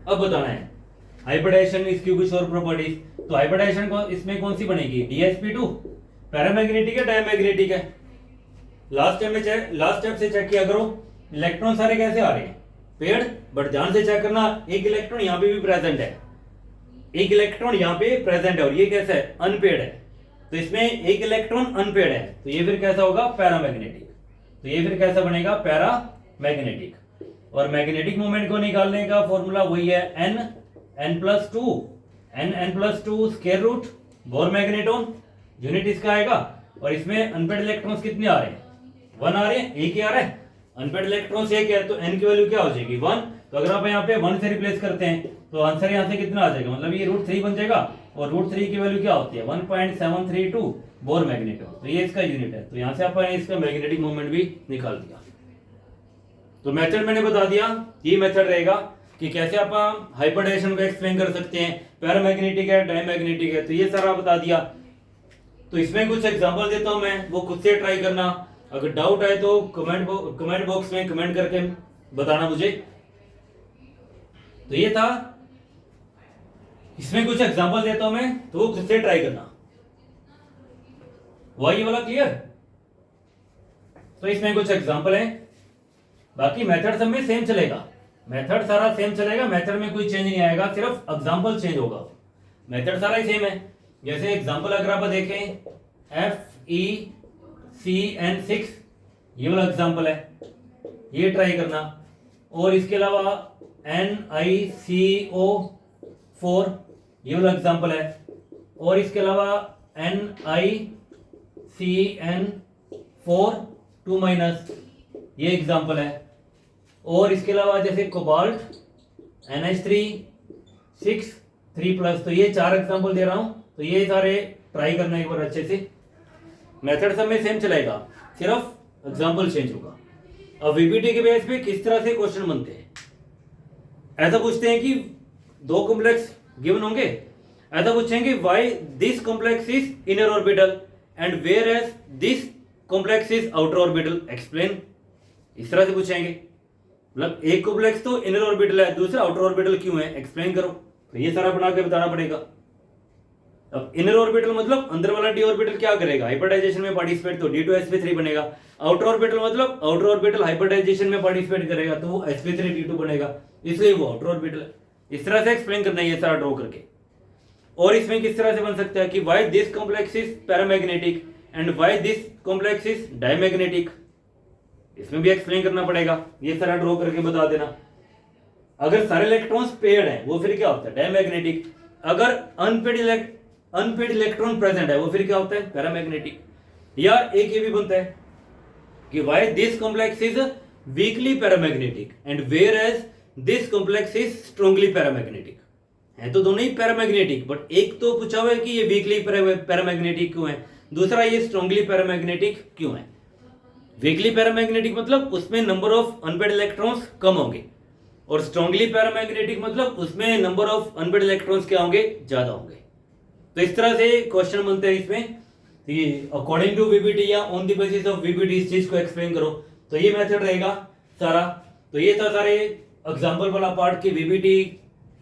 अब बताना है हाइब्रिडाइजेशन, इसकी कुछ और प्रॉपर्टीज। तो हाइब्रिडाइजेशन को इसमें कौन सी बनेगी, DsP2 पैरामैग्नेटिक है, डायमैग्नेटिक है। लास्ट स्टेप से चेक किया करो, इलेक्ट्रॉन सारे कैसे आ रहे हैं, पेड। बट ध्यान से चेक करना, एक इलेक्ट्रॉन यहाँ पे भी प्रेजेंट है, एक इलेक्ट्रॉन यहाँ पे प्रेजेंट है और ये कैसा है, अनपेड है। तो इसमें एक इलेक्ट्रॉन अनपेड है, तो ये फिर कैसा होगा, पैरामैग्नेटिक। तो ये फिर कैसा बनेगा, पैरामैग्नेटिक। और मैग्नेटिक मोमेंट को निकालने का फॉर्मूला वही है n+2, n+2 square root Bohr magneton, unit इसका आएगा। और इसमें अनपेड इलेक्ट्रॉन्स कितने आ रहे हैं, 1 आ रहे हैं, एक ही आ रहा है। अनपेड इलेक्ट्रॉन्स एक है तो n की वैल्यू क्या हो जाएगी, 1। तो अगर आप यहाँ पे 1 से रिप्लेस करते हैं तो आंसर यहाँ से कितना आ जाएगा, मतलब ये √3 बन जाएगा। और √3 की वैल्यू क्या होती है, 1.732 बोर मैग्नेटॉन। तो ये इसका यूनिट है। तो यहाँ से आपने इसका मैग्नेटिक मोमेंट भी निकाल दिया। तो मेथड मैंने बता दिया, ये मेथड रहेगा कि कैसे आप हाइब्रिडाइजेशन को एक्सप्लेन कर सकते हैं, पैरामैग्नेटिक है, डायमैग्नेटिक है। तो ये सारा बता दिया। तो इसमें कुछ एग्जांपल देता हूं मैं, वो खुद से ट्राई करना। अगर डाउट आए तो कमेंट बॉक्स में कमेंट करके बताना मुझे। तो ये था, इसमें कुछ एग्जांपल देता हूं मैं, तो वो खुद से ट्राई करना। हुआ ये वाला क्लियर? तो इसमें कुछ एग्जांपल हैं, बाकी मेथड सब में सेम चलेगा, मेथड सारा सेम चलेगा, मेथड में कोई चेंज नहीं आएगा, सिर्फ एग्जांपल चेंज होगा, मेथड सारा ही सेम है। जैसे एग्जांपल अगर आप देखें FeCN6 ये वाला एग्जांपल है, ये ट्राई करना, और इसके अलावा NiCO4 ये वाला एग्जांपल है, और इसके अलावा NiCN4 2- ये एग्जांपल है, और इसके अलावा जैसे कोबाल्ट NH3 6 3+, तो ये 4 एग्जांपल दे रहा हूं, तो ये सारे ट्राई करना एक बार अच्छे से, मेथड सब में सेम चलेगा, सिर्फ एग्जांपल चेंज होगा। अब वीपीटी के बेस पे किस तरह से क्वेश्चन बनते हैं, ऐसा पूछते हैं कि दो कॉम्प्लेक्स गिवन होंगे, ऐसा पूछेंगे why this complex is inner orbital and whereas this complex is outer orbital, explain, इस तरह से पूछेंगे। मतलब एक कॉम्प्लेक्स तो इनर ऑर्बिटल है, दूसरा आउटर ऑर्बिटल क्यों है, एक्सप्लेन करो, तो ये सारा बना के बताना पड़ेगा। अब इनर ऑर्बिटल मतलब अंदर वाला डी ऑर्बिटल क्या करेगा, हाइब्रिडाइजेशन में पार्टिसिपेट, तो D2sp3 बनेगा। आउटर ऑर्बिटल मतलब आउटर ऑर्बिटल हाइब्रिडाइजेशन में पार्टिसिपेट करेगा, तो वो sp3d2 बनेगा, इसलिए वो आउटर ऑर्बिटल है। इस तरह से एक्सप्लेन करना है ये सारा ड्रॉ करके। और इसमें किस तरह से बन सकता है कि why this complex is paramagnetic and why this complex is diamagnetic, इसमें भी एक्सप्लेन करना पड़ेगा, ये सारा ड्रॉ करके बता देना। अगर सारे इलेक्ट्रॉन्स पेयर्ड हैं वो फिर क्या होता है, डायमैग्नेटिक। अगर अनपेड इलेक्ट्रॉन प्रेजेंट है वो फिर क्या होता है, पैरामैग्नेटिक। या एक ये भी बनता है कि why this complex is weakly paramagnetic and whereas this complex is strongly paramagnetic, है तो दोनों ही पैरामैग्नेटिक, बट एक तो पूछा हुआ है कि ये वीकली पैरामैग्नेटिक क्यों है, दूसरा ये स्ट्रांगली पैरामैग्नेटिक क्यों है। वीकली पैरामैग्नेटिक मतलब उसमें नंबर ऑफ अनपेड इलेक्ट्रॉन्स कम होंगे, और स्ट्रांगली पैरामैग्नेटिक मतलब उसमें नंबर ऑफ अनपेड इलेक्ट्रॉन्स क्या होंगे, ज्यादा होंगे। तो इस तरह से क्वेश्चन बनते हैं इसमें, अकॉर्डिंग टू वीपीटी या on the basis of VPT इस चीज को एक्सप्लेन करो, तो ये मेथड रहेगा सारा। तो ये था सारे एग्जांपल वाला पार्ट कि वीपीटी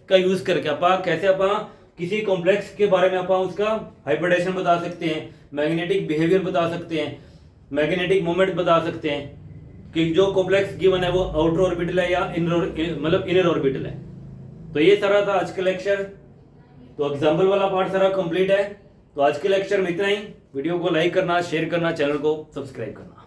का यूज करके आप कैसे आप किसी कॉम्प्लेक्स के बारे में आप उसका हाइब्रिडाइजेशन बता सकते हैं, मैग्नेटिक बिहेवियर बता सकते हैं, मैग्नेटिक मोमेंट बता सकते हैं कि जो कॉम्प्लेक्स गिवन है वो आउटर ऑर्बिटल है या इनर ऑर्बिटल है। तो ये सारा था आज का लेक्चर, तो एग्जाम्पल वाला पार्ट सारा कंप्लीट है। तो आज के लेक्चर में इतना ही, वीडियो को लाइक करना, शेयर करना, चैनल को सब्सक्राइब करना।